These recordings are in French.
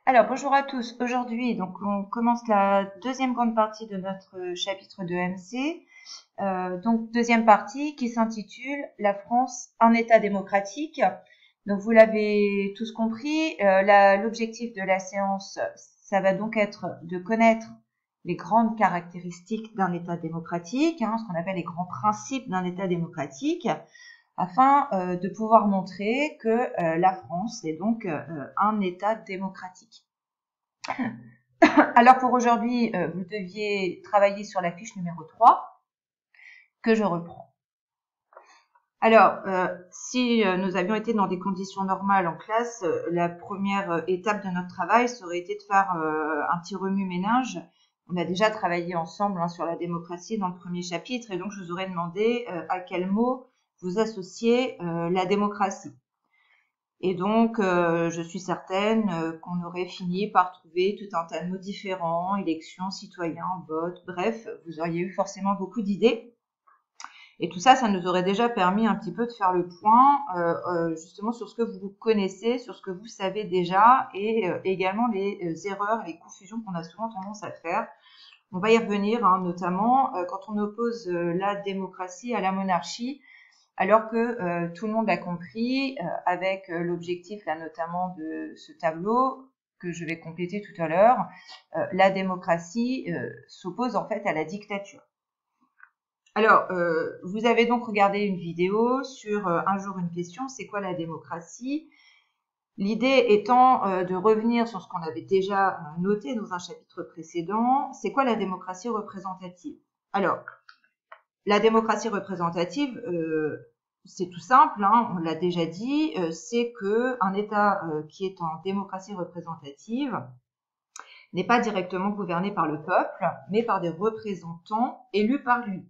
Alors, bonjour à tous. Aujourd'hui, donc, on commence la deuxième grande partie de notre chapitre de MC. Donc, deuxième partie qui s'intitule La France, un État démocratique. Donc, vous l'avez tous compris, l'objectif de la séance, ça va donc être de connaître les grandes caractéristiques d'un État démocratique, ce qu'on appelle les grands principes d'un État démocratique, afin de pouvoir montrer que la France est donc un État démocratique. Alors pour aujourd'hui, vous deviez travailler sur la fiche numéro 3, que je reprends. Alors, si nous avions été dans des conditions normales en classe, la première étape de notre travail, ça aurait été de faire un petit remue-ménage. On a déjà travaillé ensemble sur la démocratie dans le premier chapitre, et donc je vous aurais demandé à quel mot vous associez la démocratie. Et donc, je suis certaine qu'on aurait fini par trouver tout un tas de mots différents, élections, citoyens, vote, bref, vous auriez eu forcément beaucoup d'idées. Et tout ça, ça nous aurait déjà permis un petit peu de faire le point justement sur ce que vous connaissez, sur ce que vous savez déjà, et également les erreurs, les confusions qu'on a souvent tendance à faire. On va y revenir, notamment quand on oppose la démocratie à la monarchie, alors que tout le monde l'a compris, avec l'objectif là notamment de ce tableau que je vais compléter tout à l'heure, la démocratie s'oppose en fait à la dictature. Alors, vous avez donc regardé une vidéo sur un jour une question, c'est quoi la démocratie? L'idée étant de revenir sur ce qu'on avait déjà noté dans un chapitre précédent, c'est quoi la démocratie représentative? Alors, la démocratie représentative, c'est tout simple, on l'a déjà dit, c'est qu'un État qui est en démocratie représentative n'est pas directement gouverné par le peuple, mais par des représentants élus par lui.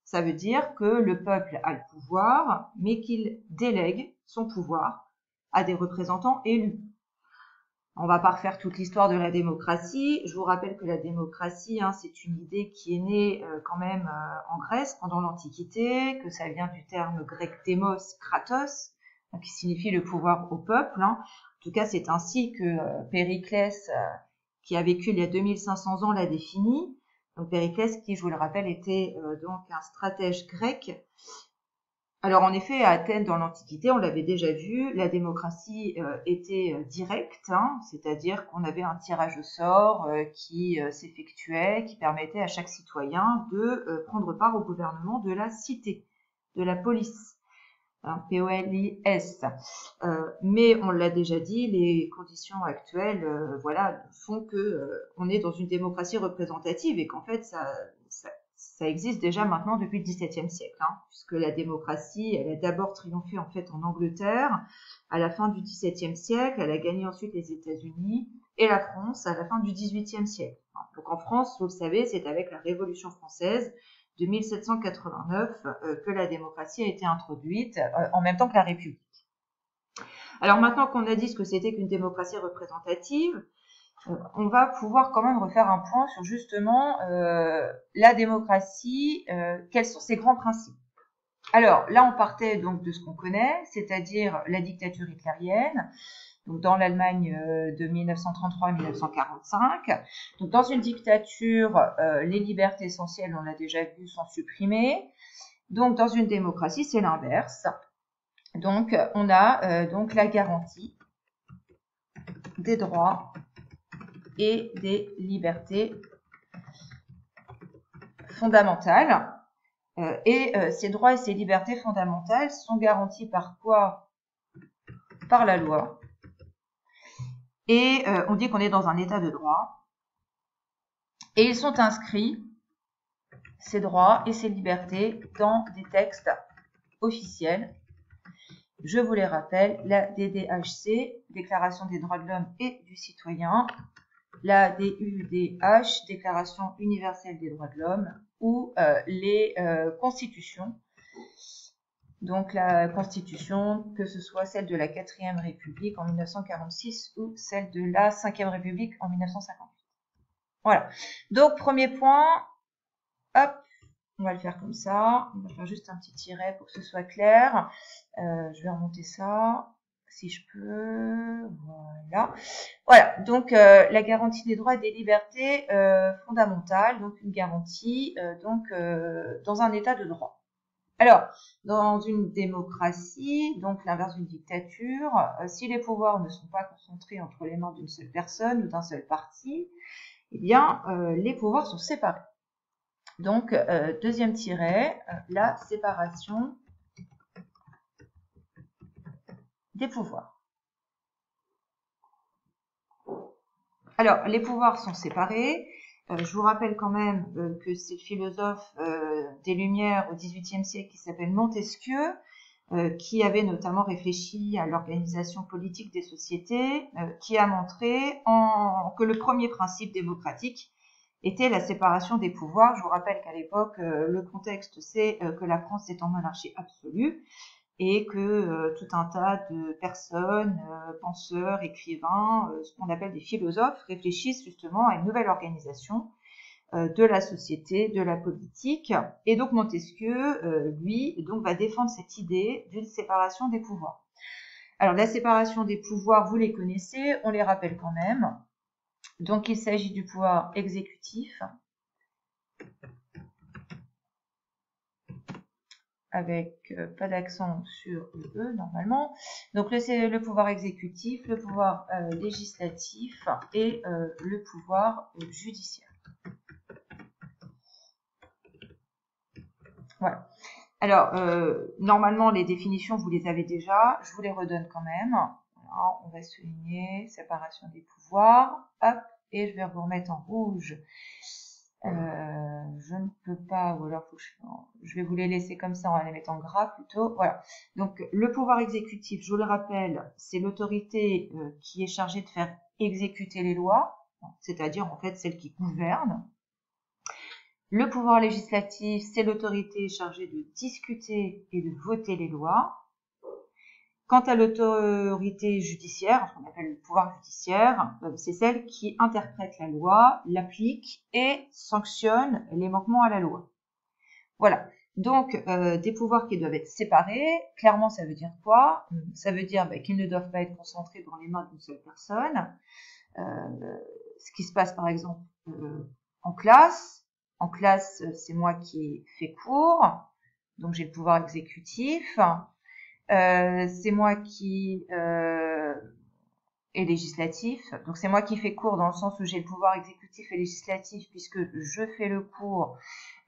Ça veut dire que le peuple a le pouvoir, mais qu'il délègue son pouvoir à des représentants élus. On va pas refaire toute l'histoire de la démocratie. Je vous rappelle que la démocratie, c'est une idée qui est née quand même en Grèce pendant l'Antiquité, que ça vient du terme grec démos, kratos, qui signifie le pouvoir au peuple. En tout cas, c'est ainsi que Périclès, qui a vécu il y a 2500 ans, l'a défini. Donc Périclès, qui, je vous le rappelle, était donc un stratège grec. Alors en effet, à Athènes, dans l'Antiquité, on l'avait déjà vu, la démocratie était directe, c'est-à-dire qu'on avait un tirage au sort qui s'effectuait, qui permettait à chaque citoyen de prendre part au gouvernement de la cité, de la police. P-O-L-I-S. Mais on l'a déjà dit, les conditions actuelles, font que on est dans une démocratie représentative et qu'en fait ça existe déjà maintenant depuis le XVIIe siècle, puisque la démocratie, elle a d'abord triomphé en fait en Angleterre à la fin du XVIIe siècle, elle a gagné ensuite les États-Unis et la France à la fin du XVIIIe siècle. Donc en France, vous le savez, c'est avec la Révolution française de 1789 que la démocratie a été introduite en même temps que la République. Alors maintenant qu'on a dit ce que c'était qu'une démocratie représentative, on va pouvoir quand même refaire un point sur justement la démocratie, quels sont ses grands principes. Alors là, on partait donc de ce qu'on connaît, c'est-à-dire la dictature hitlérienne, donc dans l'Allemagne de 1933 à 1945. Donc dans une dictature, les libertés essentielles, on l'a déjà vu, sont supprimées. Donc dans une démocratie, c'est l'inverse. Donc on a donc la garantie des droits et des libertés fondamentales. Et ces droits et ces libertés fondamentales sont garantis par quoi? Par la loi. Et on dit qu'on est dans un état de droit. Et ils sont inscrits, ces droits et ces libertés, dans des textes officiels. Je vous les rappelle, la DDHC, Déclaration des droits de l'homme et du citoyen, la DUDH, Déclaration universelle des droits de l'homme, ou les constitutions. Donc la constitution, que ce soit celle de la 4e République en 1946 ou celle de la 5e République en 1958. Voilà. Donc premier point, hop, on va le faire comme ça. On va faire juste un petit tiret pour que ce soit clair. Je vais remonter ça. si je peux, voilà. Voilà, donc la garantie des droits et des libertés fondamentales, donc une garantie dans un état de droit. Alors, dans une démocratie, donc l'inverse d'une dictature, si les pouvoirs ne sont pas concentrés entre les mains d'une seule personne ou d'un seul parti, eh bien, les pouvoirs sont séparés. Donc, deuxième tiret, la séparation des pouvoirs. Alors, les pouvoirs sont séparés. Je vous rappelle quand même que c'est le philosophe des Lumières au XVIIIe siècle qui s'appelle Montesquieu, qui avait notamment réfléchi à l'organisation politique des sociétés, qui a montré que le premier principe démocratique était la séparation des pouvoirs. Je vous rappelle qu'à l'époque, le contexte, c'est que la France est en monarchie absolue et que tout un tas de personnes, penseurs, écrivains, ce qu'on appelle des philosophes, réfléchissent justement à une nouvelle organisation de la société, de la politique. Et donc Montesquieu, lui, donc, va défendre cette idée d'une séparation des pouvoirs. Alors la séparation des pouvoirs, vous les connaissez, on les rappelle quand même. Donc il s'agit du pouvoir exécutif, avec pas d'accent sur le E normalement. Donc c'est le pouvoir exécutif, le pouvoir législatif et le pouvoir judiciaire. Voilà. Alors, normalement, les définitions, vous les avez déjà. Je vous les redonne quand même. Voilà, on va souligner séparation des pouvoirs. Hop, et je vais vous remettre en rouge. Je ne peux pas, ou alors je vais vous les laisser comme ça, on va les mettre en gras plutôt. Voilà. Donc, le pouvoir exécutif, je vous le rappelle, c'est l'autorité qui est chargée de faire exécuter les lois, c'est-à-dire en fait celle qui gouverne. Le pouvoir législatif, c'est l'autorité chargée de discuter et de voter les lois. Quant à l'autorité judiciaire, ce qu'on appelle le pouvoir judiciaire, c'est celle qui interprète la loi, l'applique et sanctionne les manquements à la loi. Voilà. Donc, des pouvoirs qui doivent être séparés, clairement, ça veut dire quoi? Ça veut dire qu'ils ne doivent pas être concentrés dans les mains d'une seule personne. Ce qui se passe, par exemple, en classe. En classe, c'est moi qui fais cours, donc j'ai le pouvoir exécutif. C'est moi qui est législatif, donc c'est moi qui fais cours dans le sens où j'ai le pouvoir exécutif et législatif puisque je fais le cours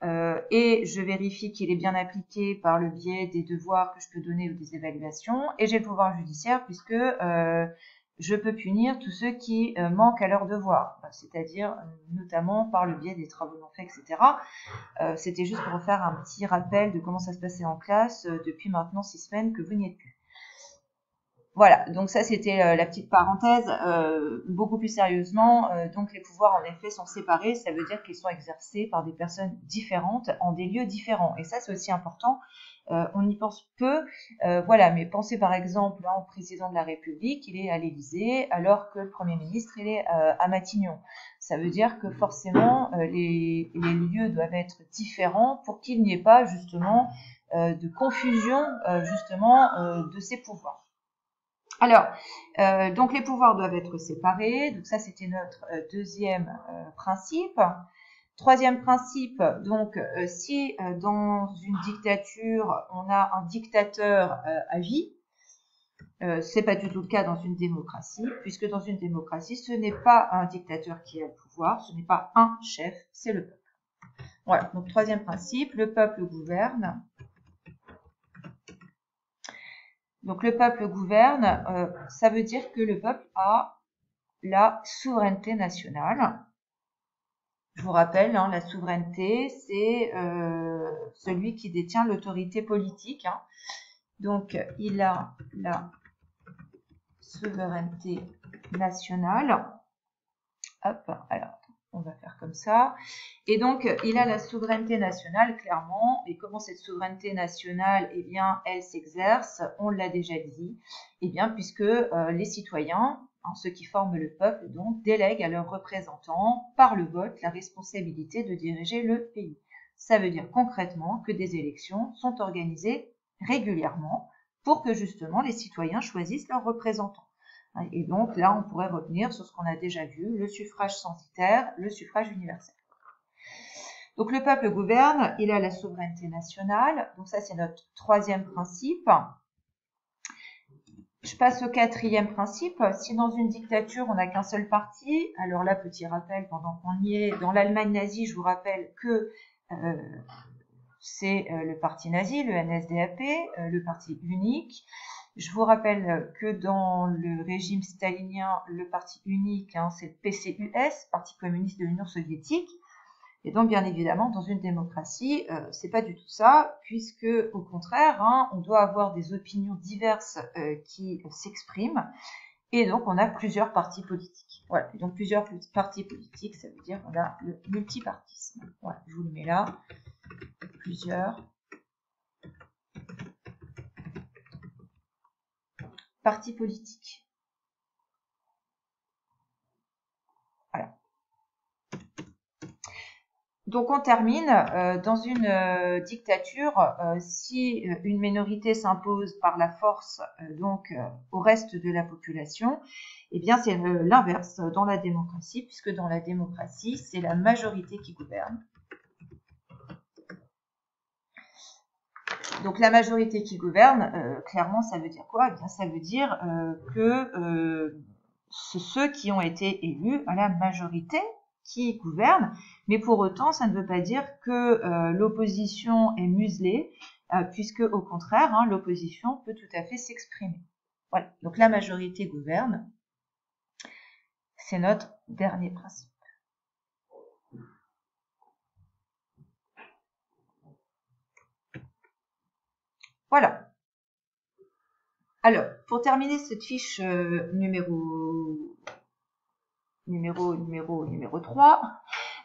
et je vérifie qu'il est bien appliqué par le biais des devoirs que je peux donner ou des évaluations. Et j'ai le pouvoir judiciaire puisque je peux punir tous ceux qui manquent à leurs devoirs, c'est-à-dire notamment par le biais des travaux non faits, etc. C'était juste pour faire un petit rappel de comment ça se passait en classe depuis maintenant 6 semaines que vous n'y êtes plus. Voilà, donc ça c'était la petite parenthèse. Beaucoup plus sérieusement, donc les pouvoirs en effet sont séparés, ça veut dire qu'ils sont exercés par des personnes différentes en des lieux différents. Et ça c'est aussi important. On y pense peu, voilà, mais pensez par exemple au président de la République, il est à l'Élysée, alors que le Premier ministre, il est à Matignon. Ça veut dire que forcément, les lieux doivent être différents pour qu'il n'y ait pas justement de confusion justement de ces pouvoirs. Alors, donc les pouvoirs doivent être séparés, donc ça c'était notre deuxième principe. Troisième principe, donc si dans une dictature on a un dictateur à vie, c'est pas du tout le cas dans une démocratie, puisque dans une démocratie ce n'est pas un dictateur qui a le pouvoir, ce n'est pas un chef, c'est le peuple. Voilà, donc troisième principe, le peuple gouverne. Donc le peuple gouverne, ça veut dire que le peuple a la souveraineté nationale. Je vous rappelle, la souveraineté, c'est celui qui détient l'autorité politique. Donc, il a la souveraineté nationale. Hop, alors, on va faire comme ça. Et donc, il a la souveraineté nationale, clairement. Et comment cette souveraineté nationale, eh bien, elle s'exerce, on l'a déjà dit, eh bien, puisque les citoyens, ceux qui forment le peuple, donc, délèguent à leurs représentants, par le vote, la responsabilité de diriger le pays. Ça veut dire concrètement que des élections sont organisées régulièrement pour que justement les citoyens choisissent leurs représentants. Et donc là, on pourrait revenir sur ce qu'on a déjà vu, le suffrage censitaire, le suffrage universel. Donc le peuple gouverne, il a la souveraineté nationale, donc ça c'est notre troisième principe. Je passe au quatrième principe. Si dans une dictature, on n'a qu'un seul parti, alors là, petit rappel, pendant qu'on y est, dans l'Allemagne nazie, je vous rappelle que c'est le parti nazi, le NSDAP, le parti unique. Je vous rappelle que dans le régime stalinien, le parti unique, c'est le PCUS, Parti communiste de l'Union soviétique. Et donc, bien évidemment, dans une démocratie, c'est pas du tout ça, puisque au contraire, on doit avoir des opinions diverses qui s'expriment, et donc on a plusieurs partis politiques. Voilà. Et donc plusieurs partis politiques, ça veut dire qu'on a le multipartisme. Voilà, je vous le mets là. Plusieurs partis politiques. Voilà. Donc on termine dans une dictature, si une minorité s'impose par la force au reste de la population, eh bien c'est l'inverse dans la démocratie, puisque dans la démocratie, c'est la majorité qui gouverne. Donc la majorité qui gouverne, clairement ça veut dire quoi? Eh bien ça veut dire que c'est ceux qui ont été élus à la majorité qui gouverne, mais pour autant, ça ne veut pas dire que l'opposition est muselée, puisque au contraire, l'opposition peut tout à fait s'exprimer. Voilà, donc la majorité gouverne, c'est notre dernier principe. Voilà. Alors, pour terminer cette fiche numéro 3,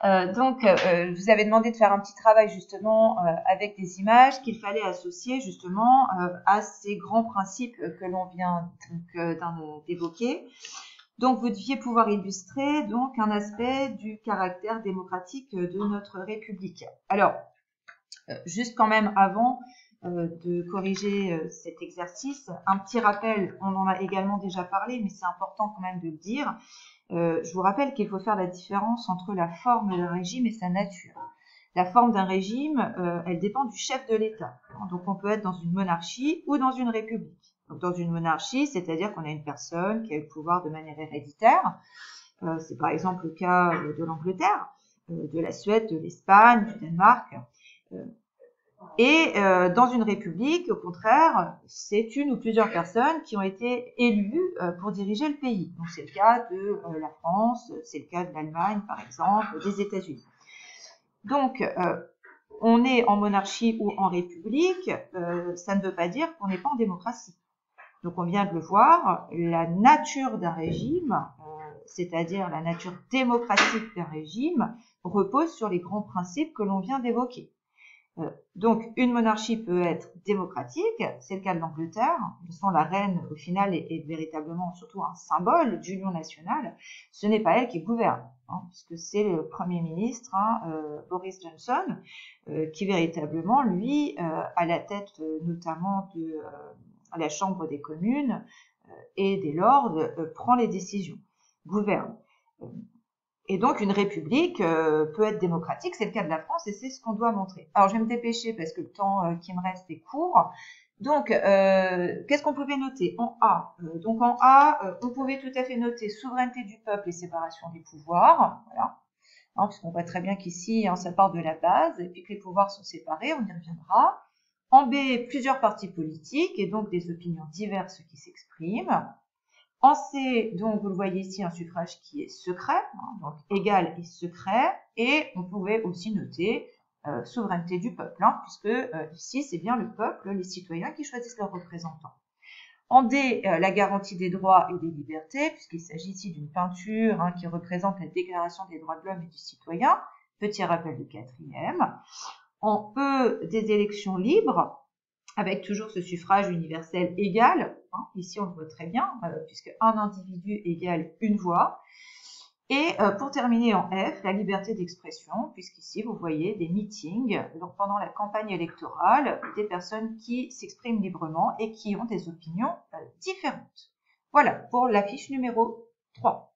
je vous avais demandé de faire un petit travail justement avec des images qu'il fallait associer justement à ces grands principes que l'on vient d'évoquer. Donc vous deviez pouvoir illustrer donc un aspect du caractère démocratique de notre République. Alors, juste quand même avant de corriger cet exercice, un petit rappel, on en a également déjà parlé, mais c'est important quand même de le dire. Je vous rappelle qu'il faut faire la différence entre la forme d'un régime et sa nature. La forme d'un régime, elle dépend du chef de l'État. Donc on peut être dans une monarchie ou dans une république. Donc dans une monarchie, c'est-à-dire qu'on a une personne qui a le pouvoir de manière héréditaire. C'est par exemple le cas de l'Angleterre, de la Suède, de l'Espagne, du Danemark. Et dans une république, au contraire, c'est une ou plusieurs personnes qui ont été élues pour diriger le pays. Donc c'est le cas de la France, c'est le cas de l'Allemagne par exemple, des États-Unis. Donc on est en monarchie ou en république, ça ne veut pas dire qu'on n'est pas en démocratie. Donc on vient de le voir, la nature d'un régime, c'est-à-dire la nature démocratique d'un régime, repose sur les grands principes que l'on vient d'évoquer. Donc, une monarchie peut être démocratique, c'est le cas de l'Angleterre. De toute façon, la reine, au final, est véritablement surtout un symbole d'union nationale. Ce n'est pas elle qui gouverne, puisque c'est le Premier ministre, Boris Johnson, qui véritablement, lui, à la tête notamment de la Chambre des communes et des lords, prend les décisions, gouverne. Et donc, une république peut être démocratique, c'est le cas de la France et c'est ce qu'on doit montrer. Alors, je vais me dépêcher parce que le temps qui me reste est court. Donc, qu'est-ce qu'on pouvait noter en A? Donc, en A, on pouvait tout à fait noter souveraineté du peuple et séparation des pouvoirs. Voilà. Puisqu'on voit très bien qu'ici, ça part de la base et puis que les pouvoirs sont séparés, on y reviendra. En B, plusieurs partis politiques et donc des opinions diverses qui s'expriment. En C, donc vous le voyez ici, un suffrage qui est secret, donc égal et secret, et on pouvait aussi noter souveraineté du peuple, puisque ici c'est bien le peuple, les citoyens qui choisissent leurs représentants. En D, la garantie des droits et des libertés, puisqu'il s'agit ici d'une peinture qui représente la déclaration des droits de l'homme et du citoyen, petit rappel du quatrième. En E, des élections libres, avec toujours ce suffrage universel égal, ici on le voit très bien, puisque un individu égale une voix. Et pour terminer en F, la liberté d'expression, puisqu'ici vous voyez des meetings donc pendant la campagne électorale, des personnes qui s'expriment librement et qui ont des opinions différentes. Voilà pour la fiche numéro 3.